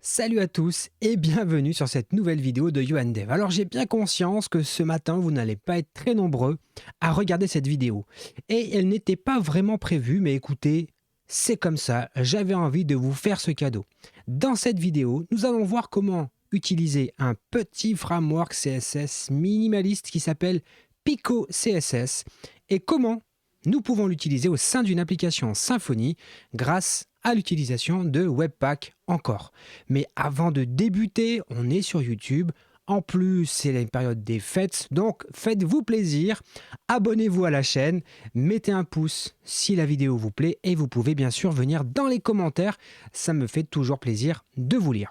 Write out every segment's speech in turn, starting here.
Salut à tous et bienvenue sur cette nouvelle vidéo de YouAndDev. Alors j'ai bien conscience que ce matin vous n'allez pas être très nombreux à regarder cette vidéo et elle n'était pas vraiment prévue, mais écoutez, c'est comme ça, j'avais envie de vous faire ce cadeau. Dans cette vidéo, nous allons voir comment utiliser un petit framework CSS minimaliste qui s'appelle Pico CSS et comment nous pouvons l'utiliser au sein d'une application Symfony grâce à l'utilisation de Webpack encore. Mais avant de débuter, on est sur YouTube. En plus, c'est la période des fêtes, donc faites-vous plaisir, abonnez-vous à la chaîne, mettez un pouce si la vidéo vous plaît et vous pouvez bien sûr venir dans les commentaires, ça me fait toujours plaisir de vous lire.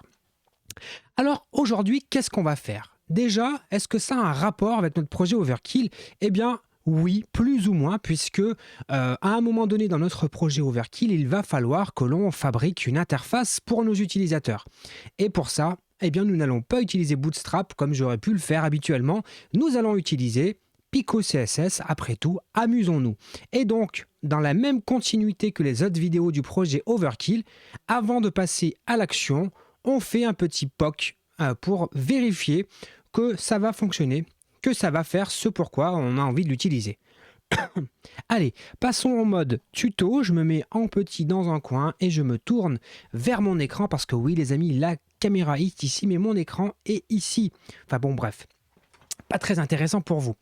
Alors aujourd'hui, qu'est-ce qu'on va faire? Déjà, est-ce que ça a un rapport avec notre projet Overkill? Eh bien, oui, plus ou moins, puisque à un moment donné dans notre projet Overkill, il va falloir que l'on fabrique une interface pour nos utilisateurs. Et pour ça, eh bien, nous n'allons pas utiliser Bootstrap comme j'aurais pu le faire habituellement. Nous allons utiliser Pico CSS, après tout, amusons-nous. Et donc, dans la même continuité que les autres vidéos du projet Overkill, avant de passer à l'action, on fait un petit POC pour vérifier que ça va fonctionner, que ça va faire ce pourquoi on a envie de l'utiliser. Allez, passons en mode tuto, je me mets en petit dans un coin et je me tourne vers mon écran parce que oui les amis, la caméra est ici mais mon écran est ici. Enfin bon bref, pas très intéressant pour vous.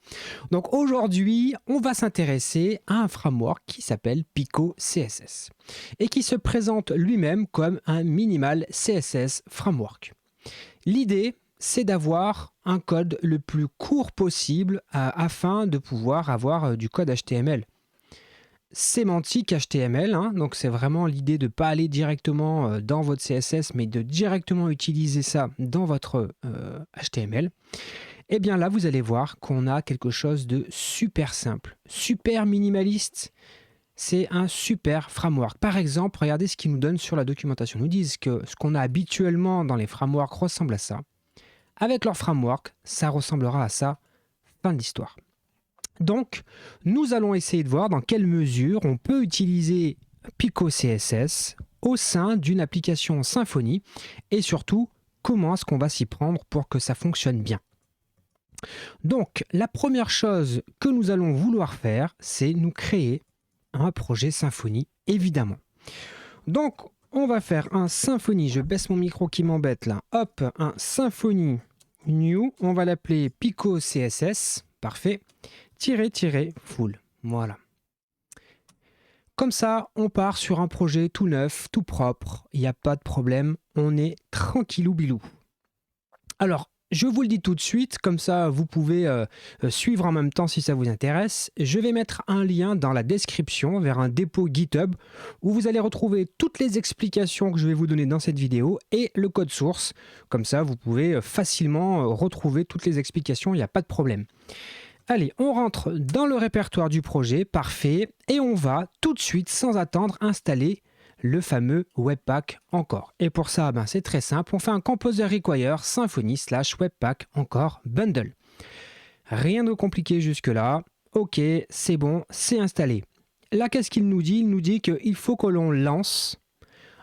Donc aujourd'hui, on va s'intéresser à un framework qui s'appelle Pico CSS et qui se présente lui-même comme un minimal CSS framework. L'idée, c'est d'avoir un code le plus court possible afin de pouvoir avoir du code HTML. Sémantique HTML, hein, donc c'est vraiment l'idée de ne pas aller directement dans votre CSS, mais de directement utiliser ça dans votre HTML. Et bien là, vous allez voir qu'on a quelque chose de super simple, super minimaliste. C'est un super framework. Par exemple, regardez ce qu'ils nous donnent sur la documentation. Ils nous disent que ce qu'on a habituellement dans les frameworks ressemble à ça. Avec leur framework, ça ressemblera à ça. Fin de l'histoire. Donc, nous allons essayer de voir dans quelle mesure on peut utiliser Pico CSS au sein d'une application Symfony et surtout, comment est-ce qu'on va s'y prendre pour que ça fonctionne bien. Donc, la première chose que nous allons vouloir faire, c'est nous créer un projet Symfony, évidemment. Donc, on va faire un Symfony, je baisse mon micro qui m'embête là, hop, un Symfony new, on va l'appeler Pico CSS, parfait, full, voilà. Comme ça, on part sur un projet tout neuf, tout propre, il n'y a pas de problème, on est tranquillou bilou. Alors, je vous le dis tout de suite, comme ça vous pouvez suivre en même temps si ça vous intéresse. Je vais mettre un lien dans la description vers un dépôt GitHub où vous allez retrouver toutes les explications que je vais vous donner dans cette vidéo et le code source. Comme ça, vous pouvez facilement retrouver toutes les explications, il n'y a pas de problème. Allez, on rentre dans le répertoire du projet, parfait, et on va tout de suite, sans attendre, installer le fameux Webpack encore. Et pour ça, c'est très simple, on fait un composer require symfony / webpack encore bundle. Rien de compliqué jusque-là. Ok, c'est bon, c'est installé. Là, qu'est-ce qu'il nous dit? Il nous dit qu'il faut que l'on lance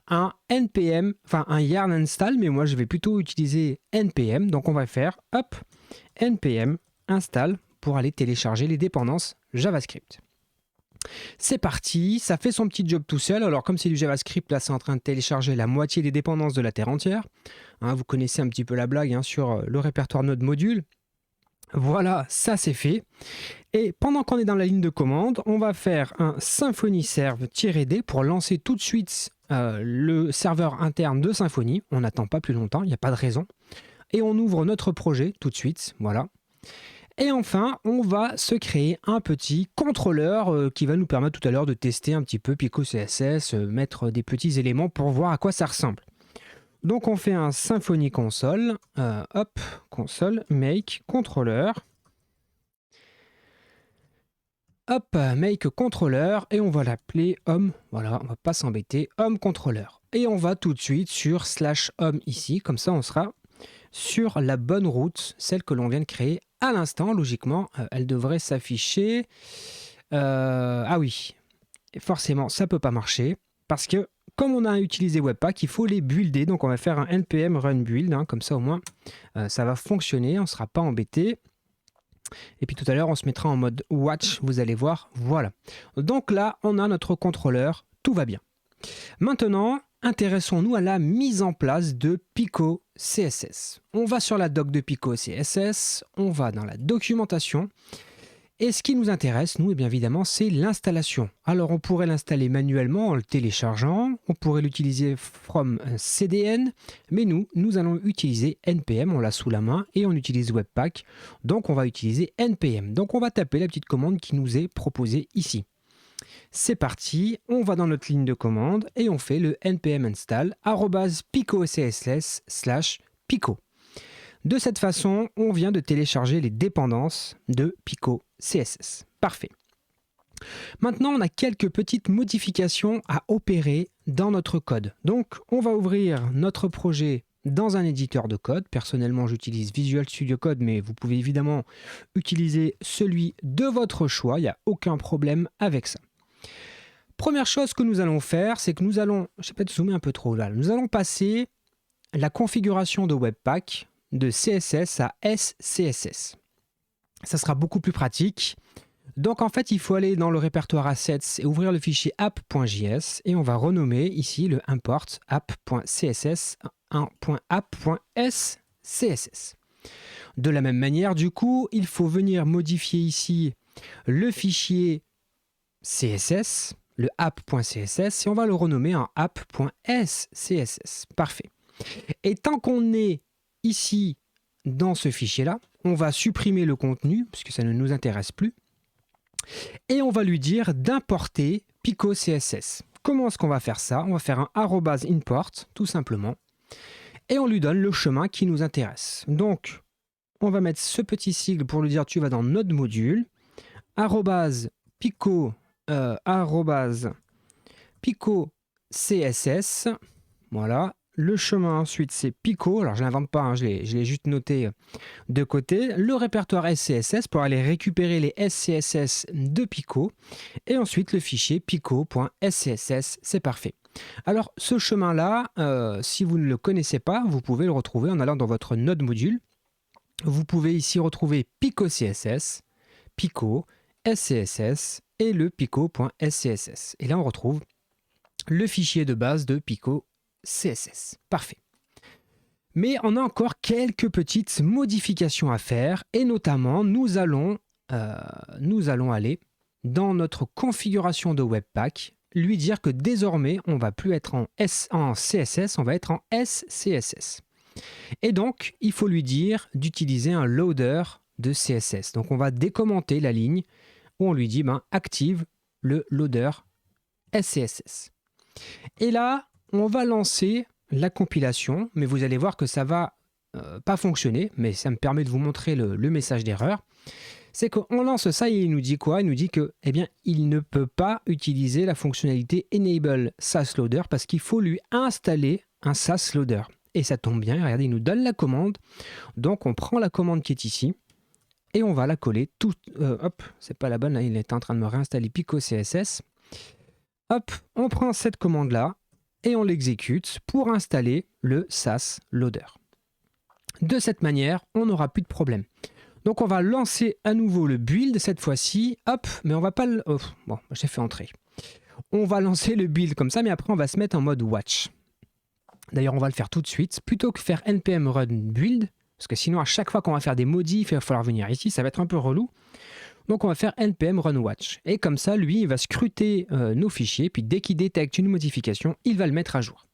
un npm, enfin un yarn install, mais moi je vais plutôt utiliser npm. Donc on va faire hop, npm install pour aller télécharger les dépendances JavaScript. C'est parti, ça fait son petit job tout seul. Alors comme c'est du JavaScript, là c'est en train de télécharger la moitié des dépendances de la Terre entière. Hein, vous connaissez un petit peu la blague sur le répertoire Node module. Voilà, ça c'est fait. Et pendant qu'on est dans la ligne de commande, on va faire un Symfony serve-d pour lancer tout de suite le serveur interne de Symfony. On n'attend pas plus longtemps, il n'y a pas de raison. Et on ouvre notre projet tout de suite, voilà. Et enfin, on va se créer un petit contrôleur qui va nous permettre tout à l'heure de tester un petit peu Pico CSS, mettre des petits éléments pour voir à quoi ça ressemble. Donc on fait un Symfony console, hop, console, make, contrôleur. Hop, make contrôleur et on va l'appeler home, voilà, on va pas s'embêter, home contrôleur. Et on va tout de suite sur /home ici, comme ça on sera sur la bonne route, celle que l'on vient de créer à l'instant. Logiquement, elle devrait s'afficher. Ah oui, et forcément, ça ne peut pas marcher parce que comme on a utilisé Webpack, il faut les builder. Donc on va faire un npm run build, hein, comme ça au moins ça va fonctionner, on ne sera pas embêté. Et puis tout à l'heure, on se mettra en mode watch, vous allez voir, voilà. Donc là, on a notre contrôleur, tout va bien. Maintenant, intéressons-nous à la mise en place de Pico CSS. On va sur la doc de Pico CSS, on va dans la documentation. Et ce qui nous intéresse, nous, et bien évidemment, c'est l'installation. Alors, on pourrait l'installer manuellement en le téléchargeant, on pourrait l'utiliser from un CDN, mais nous allons utiliser NPM, on l'a sous la main, et on utilise Webpack, donc on va utiliser NPM. Donc, on va taper la petite commande qui nous est proposée ici. C'est parti, on va dans notre ligne de commande, et on fait le npm install @picocss/pico. De cette façon, on vient de télécharger les dépendances de Pico CSS. Parfait. Maintenant, on a quelques petites modifications à opérer dans notre code. Donc, on va ouvrir notre projet dans un éditeur de code. Personnellement, j'utilise Visual Studio Code, mais vous pouvez évidemment utiliser celui de votre choix. Il n'y a aucun problème avec ça. Première chose que nous allons faire, c'est que nous allons, je vais peut-être zoomer un peu trop là, nous allons passer la configuration de Webpack de CSS à SCSS. Ça sera beaucoup plus pratique. Donc en fait, il faut aller dans le répertoire assets et ouvrir le fichier app.js et on va renommer ici le import app.css 1.app.scss. De la même manière, du coup, il faut venir modifier ici le fichier CSS, le app.css, et on va le renommer en app.scss. Parfait. Et tant qu'on est ici, dans ce fichier-là, on va supprimer le contenu, puisque ça ne nous intéresse plus, et on va lui dire d'importer Pico CSS. Comment est-ce qu'on va faire ça? On va faire un @import, tout simplement, et on lui donne le chemin qui nous intéresse. Donc, on va mettre ce petit sigle pour lui dire tu vas dans notre module, @pico, Pico CSS, voilà. Le chemin ensuite c'est Pico, alors je ne l'invente pas, hein, je l'ai juste noté de côté. Le répertoire SCSS pour aller récupérer les SCSS de Pico. Et ensuite le fichier pico.scss, c'est parfait. Alors ce chemin-là, si vous ne le connaissez pas, vous pouvez le retrouver en allant dans votre node module. Vous pouvez ici retrouver Pico CSS, Pico, SCSS et le pico.scss. Et là on retrouve le fichier de base de Pico CSS. Parfait. Mais on a encore quelques petites modifications à faire et notamment nous allons aller dans notre configuration de Webpack, lui dire que désormais on va plus être en CSS, on va être en SCSS. Et donc il faut lui dire d'utiliser un loader de CSS. Donc on va décommenter la ligne où on lui dit active le loader SCSS. Et là, on va lancer la compilation, mais vous allez voir que ça va pas fonctionner, mais ça me permet de vous montrer le message d'erreur. C'est qu'on lance ça et il nous dit quoi? Il nous dit que, il ne peut pas utiliser la fonctionnalité Enable Sass Loader parce qu'il faut lui installer un Sass Loader. Et ça tombe bien, regardez, il nous donne la commande. Donc on prend la commande qui est ici et on va la coller tout. Hop, c'est pas la bonne, là, il est en train de me réinstaller Pico CSS. Hop, on prend cette commande-là et on l'exécute pour installer le Sass Loader. De cette manière, on n'aura plus de problème. Donc on va lancer à nouveau le build cette fois-ci. Hop, mais on va pas le... Oh, bon, j'ai fait entrer. On va lancer le build comme ça, mais après on va se mettre en mode watch. D'ailleurs, on va le faire tout de suite. Plutôt que faire npm run build, parce que sinon à chaque fois qu'on va faire des modifs, il va falloir venir ici, ça va être un peu relou. Donc on va faire npm run watch. Et comme ça, lui, il va scruter nos fichiers, puis dès qu'il détecte une modification, il va le mettre à jour.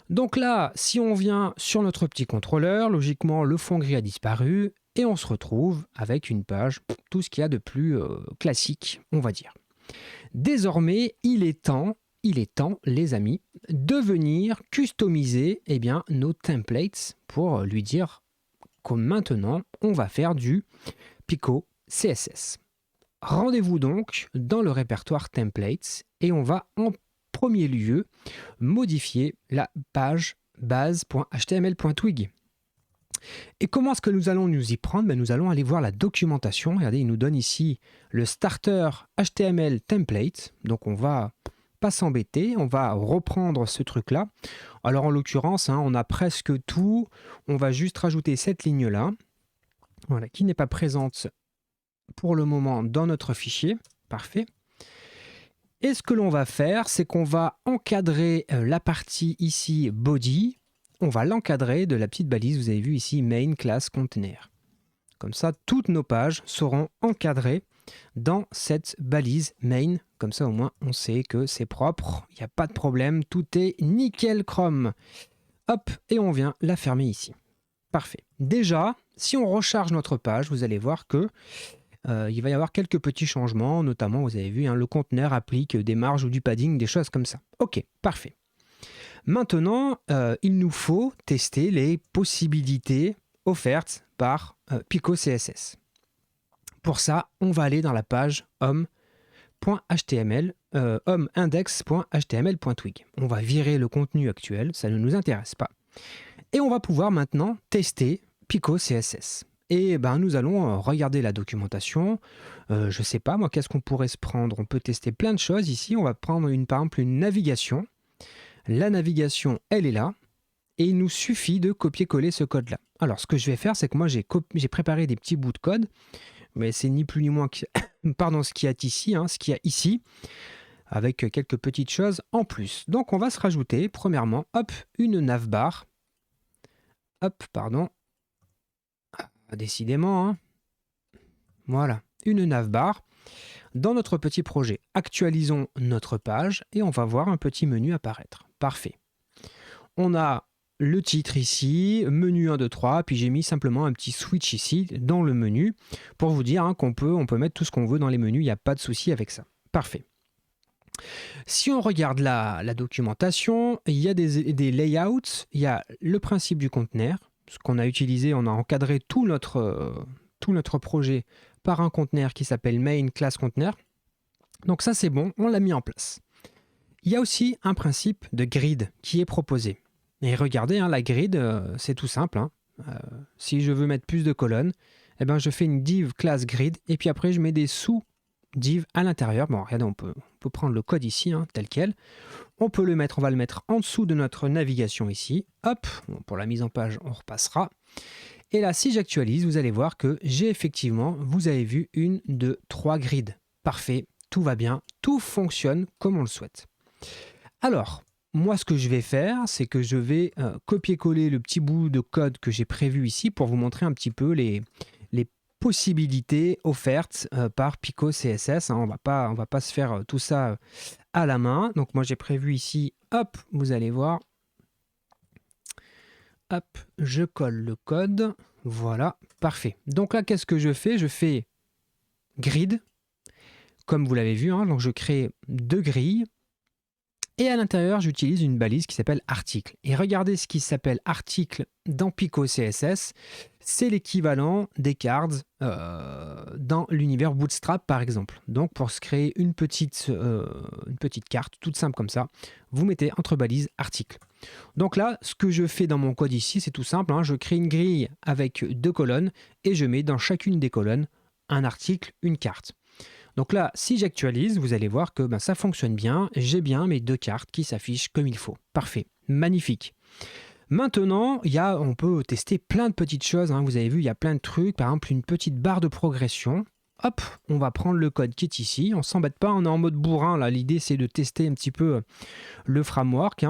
Donc là, si on vient sur notre petit contrôleur, logiquement, le fond gris a disparu, et on se retrouve avec une page, tout ce qu'il y a de plus classique, on va dire. Désormais, il est temps, les amis, de venir customiser nos templates pour lui dire que maintenant, on va faire du Pico CSS. Rendez-vous donc dans le répertoire templates et on va en premier lieu modifier la page base.html.twig. Et comment est-ce que nous allons nous y prendre? Nous allons aller voir la documentation. Regardez, il nous donne ici le starter HTML template. Donc on va pas s'embêter, on va reprendre ce truc-là. Alors en l'occurrence, on a presque tout. On va juste rajouter cette ligne-là, voilà, qui n'est pas présente pour le moment dans notre fichier. Parfait. Et ce que l'on va faire, c'est qu'on va encadrer la partie ici body. On va l'encadrer de la petite balise, vous avez vu ici, main class container. Comme ça, toutes nos pages seront encadrées dans cette balise main. Comme ça, au moins, on sait que c'est propre, il n'y a pas de problème, tout est nickel chrome. Hop, et on vient la fermer ici. Parfait. Déjà, si on recharge notre page, vous allez voir que il va y avoir quelques petits changements, notamment, vous avez vu, le conteneur applique des marges ou du padding, des choses comme ça. Ok, parfait. Maintenant, il nous faut tester les possibilités offertes par Pico CSS. Pour ça, on va aller dans la page home.html, homeindex.html.twig. On va virer le contenu actuel, ça ne nous intéresse pas. Et on va pouvoir maintenant tester Pico CSS. Et nous allons regarder la documentation. Je ne sais pas, moi, qu'est-ce qu'on pourrait se prendre? On peut tester plein de choses ici. On va prendre par exemple une navigation. La navigation, elle est là. Et il nous suffit de copier-coller ce code-là. Alors, ce que je vais faire, c'est que moi, j'ai préparé des petits bouts de code. Mais c'est ni plus ni moins que ce qu'il y a ici, avec quelques petites choses en plus. Donc, on va se rajouter, premièrement, hop, une navbar. Hop, pardon. Décidément, voilà, une navbar dans notre petit projet. Actualisons notre page et on va voir un petit menu apparaître. Parfait. On a le titre ici, menu 1, 2, 3, puis j'ai mis simplement un petit switch ici dans le menu pour vous dire qu'on peut mettre tout ce qu'on veut dans les menus, il n'y a pas de souci avec ça. Parfait. Si on regarde la documentation, il y a des layouts, il y a le principe du conteneur. Ce qu'on a utilisé, on a encadré tout notre projet par un conteneur qui s'appelle main class container. Donc ça c'est bon, on l'a mis en place. Il y a aussi un principe de grid qui est proposé. Et regardez, la grid, c'est tout simple. Si je veux mettre plus de colonnes, je fais une div class grid et puis après je mets des sous-div à l'intérieur. Bon, regardez, on peut prendre le code ici, tel quel. On va le mettre en dessous de notre navigation ici. Hop, bon, pour la mise en page, on repassera. Et là, si j'actualise, vous allez voir que j'ai effectivement, vous avez vu, 1, 2, 3 grids. Parfait, tout va bien, tout fonctionne comme on le souhaite. Alors, moi, ce que je vais faire, c'est que je vais copier-coller le petit bout de code que j'ai prévu ici pour vous montrer un petit peu les possibilités offertes par Pico CSS. On va pas se faire tout ça à la main. Donc moi j'ai prévu ici, hop, vous allez voir. Hop, je colle le code. Voilà, parfait. Donc là, qu'est-ce que je fais? Je fais grid, comme vous l'avez vu. Donc je crée 2 grilles. Et à l'intérieur, j'utilise une balise qui s'appelle article. Et regardez ce qui s'appelle article dans Pico CSS. C'est l'équivalent des cards dans l'univers Bootstrap, par exemple. Donc, pour se créer une petite carte, toute simple comme ça, vous mettez entre balises article. Donc là, ce que je fais dans mon code ici, c'est tout simple. Je crée une grille avec 2 colonnes et je mets dans chacune des colonnes un article, une carte. Donc là, si j'actualise, vous allez voir que ça fonctionne bien. J'ai bien mes 2 cartes qui s'affichent comme il faut. Parfait, magnifique. Maintenant, on peut tester plein de petites choses. Vous avez vu, il y a plein de trucs. Par exemple, une petite barre de progression. Hop, on va prendre le code qui est ici. On ne s'embête pas, on est en mode bourrin. Là, l'idée, c'est de tester un petit peu le framework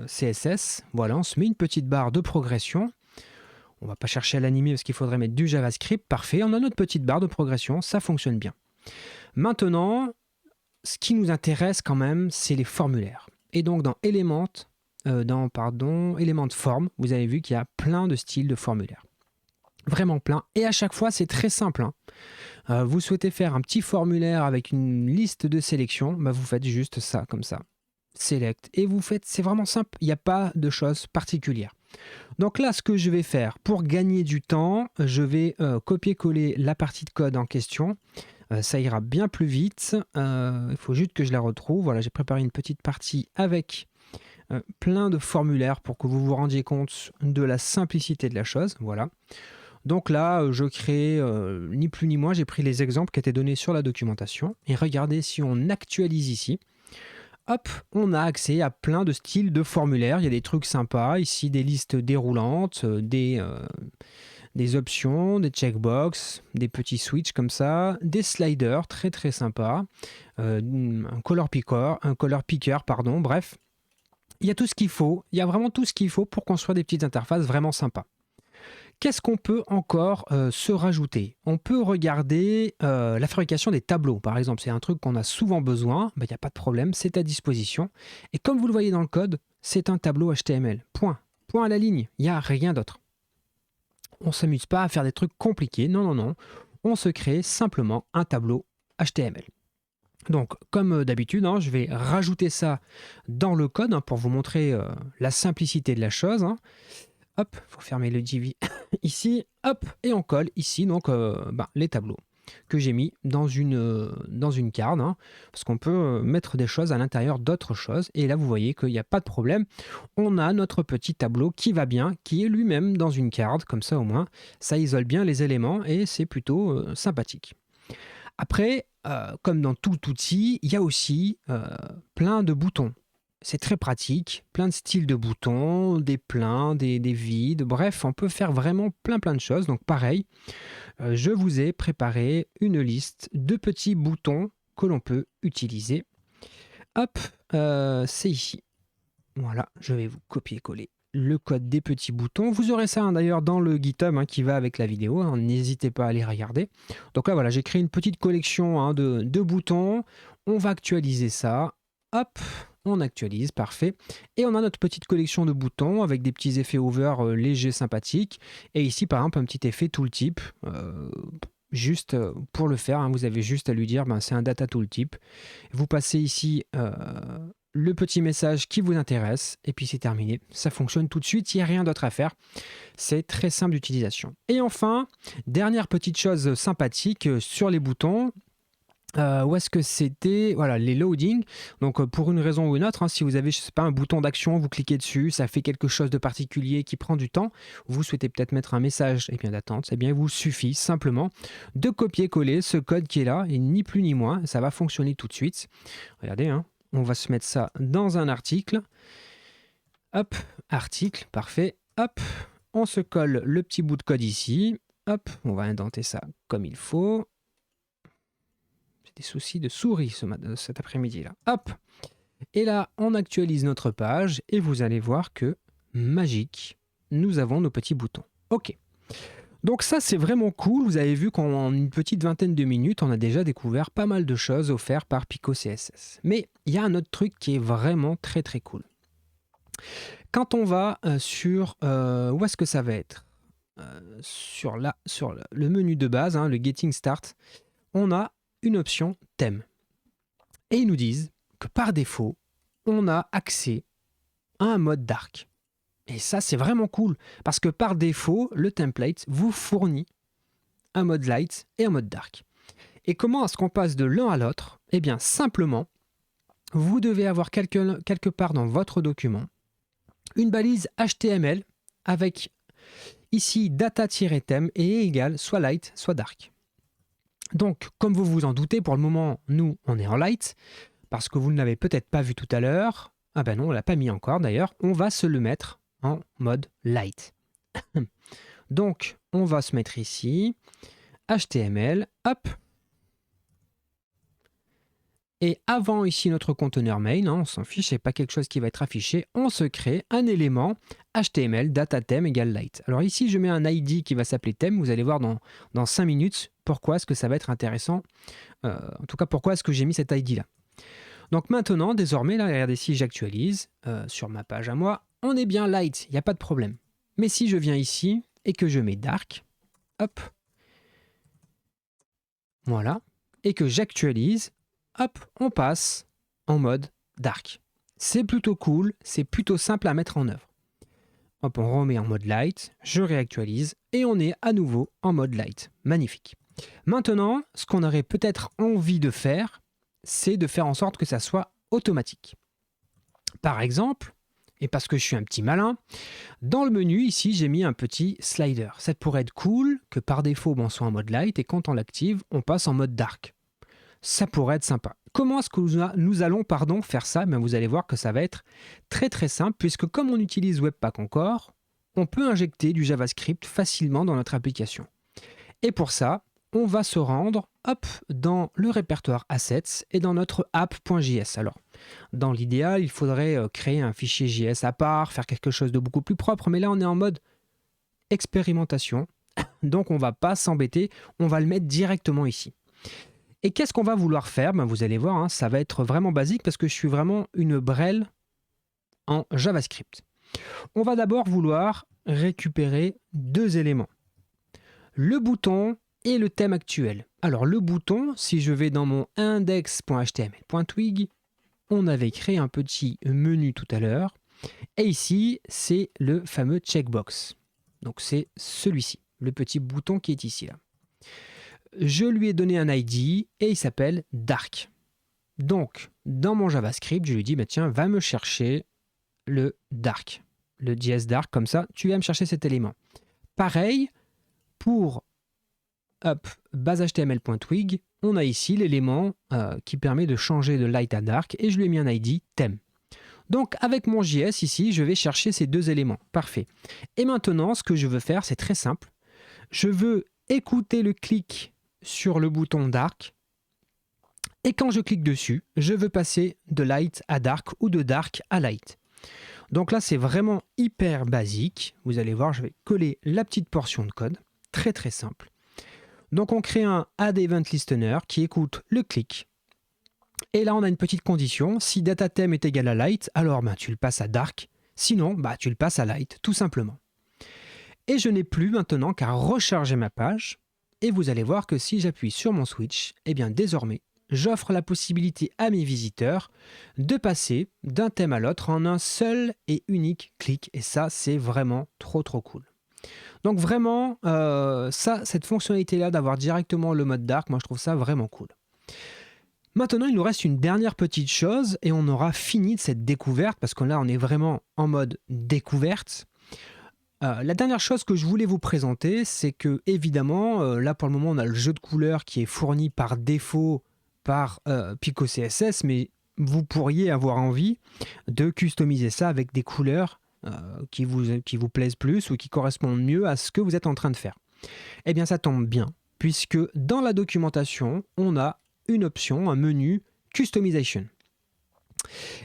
CSS. Voilà, on se met une petite barre de progression. On ne va pas chercher à l'animer parce qu'il faudrait mettre du JavaScript. Parfait, on a notre petite barre de progression. Ça fonctionne bien. Maintenant, ce qui nous intéresse quand même, c'est les formulaires. Et donc dans Element Form, vous avez vu qu'il y a plein de styles de formulaires. Vraiment plein. Et à chaque fois, c'est très simple. Vous souhaitez faire un petit formulaire avec une liste de sélection, vous faites juste ça, comme ça. Select. Et vous faites, c'est vraiment simple. Il n'y a pas de choses particulières. Donc là, ce que je vais faire pour gagner du temps, je vais copier-coller la partie de code en question. Ça ira bien plus vite. Il faut juste que je la retrouve. Voilà, j'ai préparé une petite partie avec plein de formulaires pour que vous vous rendiez compte de la simplicité de la chose. Voilà. Donc là, je crée ni plus ni moins, j'ai pris les exemples qui étaient donnés sur la documentation. Et regardez, si on actualise ici, hop, on a accès à plein de styles de formulaires. Il y a des trucs sympas, ici des listes déroulantes, des options, des checkbox, des petits switches comme ça, des sliders très très sympas, un color picker, pardon, bref. Il y a tout ce qu'il faut, il y a vraiment tout ce qu'il faut pour construire des petites interfaces vraiment sympas. Qu'est-ce qu'on peut encore se rajouter? On peut regarder la fabrication des tableaux, par exemple. C'est un truc qu'on a souvent besoin. Il n'y a pas de problème, c'est à disposition. Et comme vous le voyez dans le code, c'est un tableau HTML. Point. Point à la ligne. Il n'y a rien d'autre. On ne s'amuse pas à faire des trucs compliqués. Non, non, non. On se crée simplement un tableau HTML. Donc, comme d'habitude, je vais rajouter ça dans le code pour vous montrer la simplicité de la chose. Hop, il faut fermer le div ici, hop, et on colle ici donc les tableaux que j'ai mis dans une carte, parce qu'on peut mettre des choses à l'intérieur d'autres choses. Et là, vous voyez qu'il n'y a pas de problème. On a notre petit tableau qui va bien, qui est lui-même dans une carte, comme ça au moins, ça isole bien les éléments et c'est plutôt sympathique. Après, comme dans tout outil, il y a aussi plein de boutons. C'est très pratique, plein de styles de boutons, des pleins, des vides, bref, on peut faire vraiment plein de choses. Donc pareil, je vous ai préparé une liste de petits boutons que l'on peut utiliser. Hop, c'est ici. Voilà, je vais vous copier-coller le code des petits boutons. Vous aurez ça d'ailleurs dans le GitHub qui va avec la vidéo, n'hésitez pas à aller regarder. Donc là, voilà, j'ai créé une petite collection de boutons. On va actualiser ça. Hop, on actualise, parfait. Et on a notre petite collection de boutons avec des petits effets over légers, sympathiques. Et ici, par exemple, un petit effet tooltip. Juste pour le faire, vous avez juste à lui dire, c'est un data tooltip. Vous passez ici le petit message qui vous intéresse, et puis c'est terminé. Ça fonctionne tout de suite, il n'y a rien d'autre à faire. C'est très simple d'utilisation. Et enfin, dernière petite chose sympathique sur les boutons. Où est-ce que c'était? Voilà, les loading. Donc pour une raison ou une autre, si vous avez, je sais pas, un bouton d'action, vous cliquez dessus, ça fait quelque chose de particulier qui prend du temps, vous souhaitez peut-être mettre un message d'attente, il vous suffit simplement de copier-coller ce code qui est là, et ni plus ni moins, ça va fonctionner tout de suite. Regardez, on va se mettre ça dans un article. Hop, article, parfait. Hop, on se colle le petit bout de code ici. Hop, on va indenter ça comme il faut. Des soucis de souris cet après-midi-là. Hop! Et là, on actualise notre page et vous allez voir que, magique, nous avons nos petits boutons. OK. Donc ça, c'est vraiment cool. Vous avez vu qu'en une petite vingtaine de minutes, on a déjà découvert pas mal de choses offertes par Pico CSS. Mais il y a un autre truc qui est vraiment très très cool. Quand on va sur... où est-ce que ça va être sur le menu de base, le Getting Start, on a une option thème. Et ils nous disent que par défaut, on a accès à un mode dark. Et ça, c'est vraiment cool, parce que par défaut, le template vous fournit un mode light et un mode dark. Et comment est-ce qu'on passe de l'un à l'autre? Eh bien, simplement, vous devez avoir quelque part dans votre document une balise HTML avec ici data-thème et égale soit light, soit dark. Donc, comme vous vous en doutez, pour le moment, nous, on est en light, parce que vous ne l'avez peut-être pas vu tout à l'heure. Ah ben non, on ne l'a pas mis encore d'ailleurs. On va se le mettre en mode light. Donc, on va se mettre ici, HTML, hop. Et avant ici notre conteneur main, on s'en fiche, c'est pas quelque chose qui va être affiché, on se crée un élément HTML data-thème égale light. Alors ici, je mets un ID qui va s'appeler thème, vous allez voir dans 5 minutes pourquoi est-ce que ça va être intéressant, en tout cas pourquoi est-ce que j'ai mis cet ID là. Donc maintenant, désormais, là, regardez, si j'actualise sur ma page à moi, on est bien light, il n'y a pas de problème. Mais si je viens ici et que je mets dark, hop, voilà, et que j'actualise, hop, on passe en mode dark. C'est plutôt cool, c'est plutôt simple à mettre en œuvre. Hop, on remet en mode light, je réactualise et on est à nouveau en mode light. Magnifique. Maintenant, ce qu'on aurait peut-être envie de faire, c'est de faire en sorte que ça soit automatique. Par exemple, et parce que je suis un petit malin, dans le menu ici, j'ai mis un petit slider. Ça pourrait être cool que par défaut, on soit en mode light et quand on l'active, on passe en mode dark. Ça pourrait être sympa. Comment est-ce que nous allons faire ça? Vous allez voir que ça va être très très simple, puisque comme on utilise Webpack encore, on peut injecter du JavaScript facilement dans notre application. Et pour ça, on va se rendre dans le répertoire Assets et dans notre app.js. Alors, dans l'idéal, il faudrait créer un fichier JS à part, faire quelque chose de beaucoup plus propre, mais là on est en mode expérimentation, donc on ne va pas s'embêter, on va le mettre directement ici. Et qu'est-ce qu'on va vouloir faire? Vous allez voir, hein, ça va être vraiment basique parce que je suis vraiment une brêle en JavaScript. On va d'abord vouloir récupérer deux éléments. Le bouton et le thème actuel. Alors le bouton, si je vais dans mon index.html.twig, on avait créé un petit menu tout à l'heure. Et ici, c'est le fameux checkbox. Donc c'est celui-ci, le petit bouton qui est ici là. Je lui ai donné un ID et il s'appelle Dark. Donc, dans mon JavaScript, je lui dis, tiens, va me chercher le Dark, le JS Dark, comme ça, tu vas me chercher cet élément. Pareil, pour base.html.twig, on a ici l'élément qui permet de changer de light à dark et je lui ai mis un ID thème. Donc, avec mon JS ici, je vais chercher ces deux éléments. Parfait. Et maintenant, ce que je veux faire, c'est très simple. Je veux écouter le clic sur le bouton Dark. Et quand je clique dessus, je veux passer de light à dark ou de dark à light. Donc là, c'est vraiment hyper basique. Vous allez voir, je vais coller la petite portion de code. Très très simple. Donc on crée un add event listener qui écoute le clic. Et là, on a une petite condition. Si datatheme est égal à light, alors tu le passes à dark. Sinon, tu le passes à light, tout simplement. Et je n'ai plus maintenant qu'à recharger ma page. Et vous allez voir que si j'appuie sur mon switch, désormais, j'offre la possibilité à mes visiteurs de passer d'un thème à l'autre en un seul et unique clic. Et ça, c'est vraiment trop trop cool. Donc vraiment, cette fonctionnalité-là d'avoir directement le mode dark, moi je trouve ça vraiment cool. Maintenant, il nous reste une dernière petite chose et on aura fini de cette découverte parce que là, on est vraiment en mode découverte. La dernière chose que je voulais vous présenter, c'est que évidemment, là pour le moment, on a le jeu de couleurs qui est fourni par défaut par Pico CSS, mais vous pourriez avoir envie de customiser ça avec des couleurs qui vous plaisent plus ou qui correspondent mieux à ce que vous êtes en train de faire. Eh bien, ça tombe bien, puisque dans la documentation, on a une option, un menu Customization.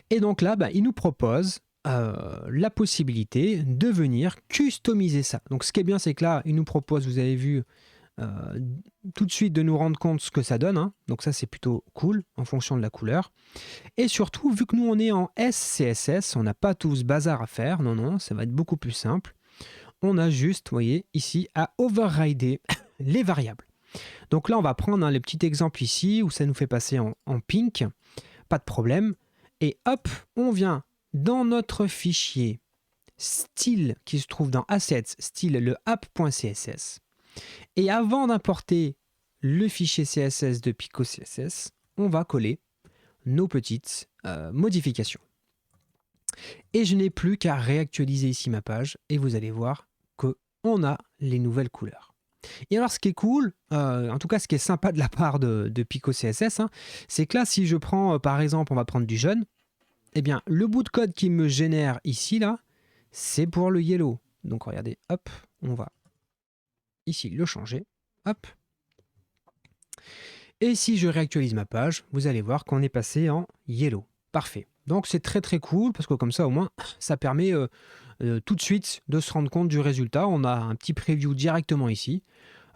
Et donc là, il nous propose la possibilité de venir customiser ça. Donc ce qui est bien, c'est que là, il nous propose, vous avez vu, tout de suite de nous rendre compte ce que ça donne. Hein. Donc ça, c'est plutôt cool en fonction de la couleur. Et surtout, vu que nous, on est en SCSS, on n'a pas tout ce bazar à faire. Non, non, ça va être beaucoup plus simple. On a juste, vous voyez, ici, à overrider les variables. Donc là, on va prendre le petit exemple ici où ça nous fait passer en pink. Pas de problème. Et hop, on vient dans notre fichier style qui se trouve dans Assets, style le app.css. Et avant d'importer le fichier CSS de Pico CSS, on va coller nos petites modifications. Et je n'ai plus qu'à réactualiser ici ma page et vous allez voir qu'on a les nouvelles couleurs. Et alors ce qui est cool, en tout cas ce qui est sympa de la part de Pico CSS, hein, c'est que là si je prends par exemple, on va prendre du jaune, eh bien le bout de code qui me génère ici là, c'est pour le yellow. Donc regardez, hop, on va ici le changer, hop. Et si je réactualise ma page, vous allez voir qu'on est passé en yellow. Parfait. Donc c'est très très cool parce que comme ça au moins ça permet tout de suite de se rendre compte du résultat. On a un petit preview directement ici.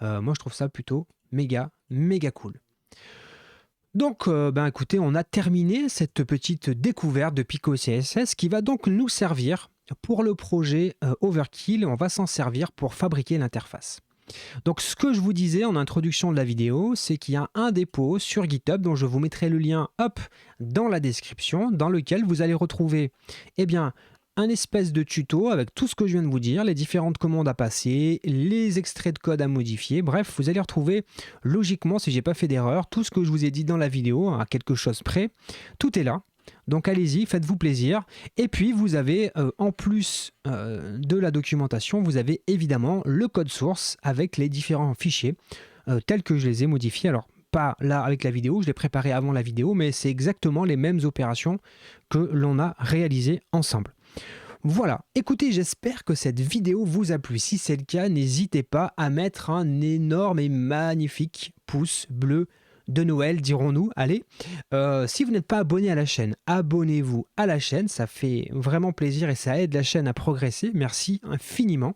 Moi je trouve ça plutôt méga cool. Donc écoutez, on a terminé cette petite découverte de Pico CSS qui va donc nous servir pour le projet Overkill. On va s'en servir pour fabriquer l'interface. Donc ce que je vous disais en introduction de la vidéo, c'est qu'il y a un dépôt sur GitHub dont je vous mettrai le lien dans la description, dans lequel vous allez retrouver un espèce de tuto avec tout ce que je viens de vous dire, les différentes commandes à passer, les extraits de code à modifier. Bref, vous allez retrouver logiquement, si j'ai pas fait d'erreur, tout ce que je vous ai dit dans la vidéo, à quelque chose près. Tout est là. Donc allez-y, faites-vous plaisir. Et puis vous avez, en plus de la documentation, vous avez évidemment le code source avec les différents fichiers tels que je les ai modifiés. Alors pas là avec la vidéo, je l'ai préparé avant la vidéo, mais c'est exactement les mêmes opérations que l'on a réalisées ensemble. Voilà, écoutez, j'espère que cette vidéo vous a plu. Si c'est le cas, n'hésitez pas à mettre un énorme et magnifique pouce bleu de Noël, dirons-nous. Allez, si vous n'êtes pas abonné à la chaîne, abonnez-vous à la chaîne, ça fait vraiment plaisir et ça aide la chaîne à progresser. Merci infiniment.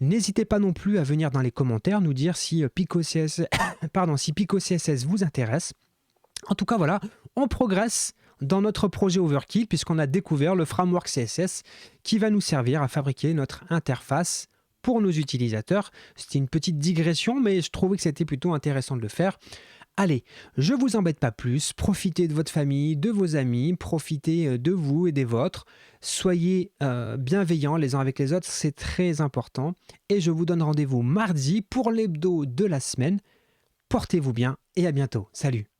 N'hésitez pas non plus à venir dans les commentaires nous dire si Pico CSS, si Pico CSS vous intéresse. En tout cas, voilà, on progresse dans notre projet Overkill puisqu'on a découvert le framework CSS qui va nous servir à fabriquer notre interface pour nos utilisateurs. C'était une petite digression, mais je trouvais que c'était plutôt intéressant de le faire. Allez, je vous embête pas plus, profitez de votre famille, de vos amis, profitez de vous et des vôtres. Soyez bienveillants les uns avec les autres, c'est très important. Et je vous donne rendez-vous mardi pour l'hebdo de la semaine. Portez-vous bien et à bientôt. Salut!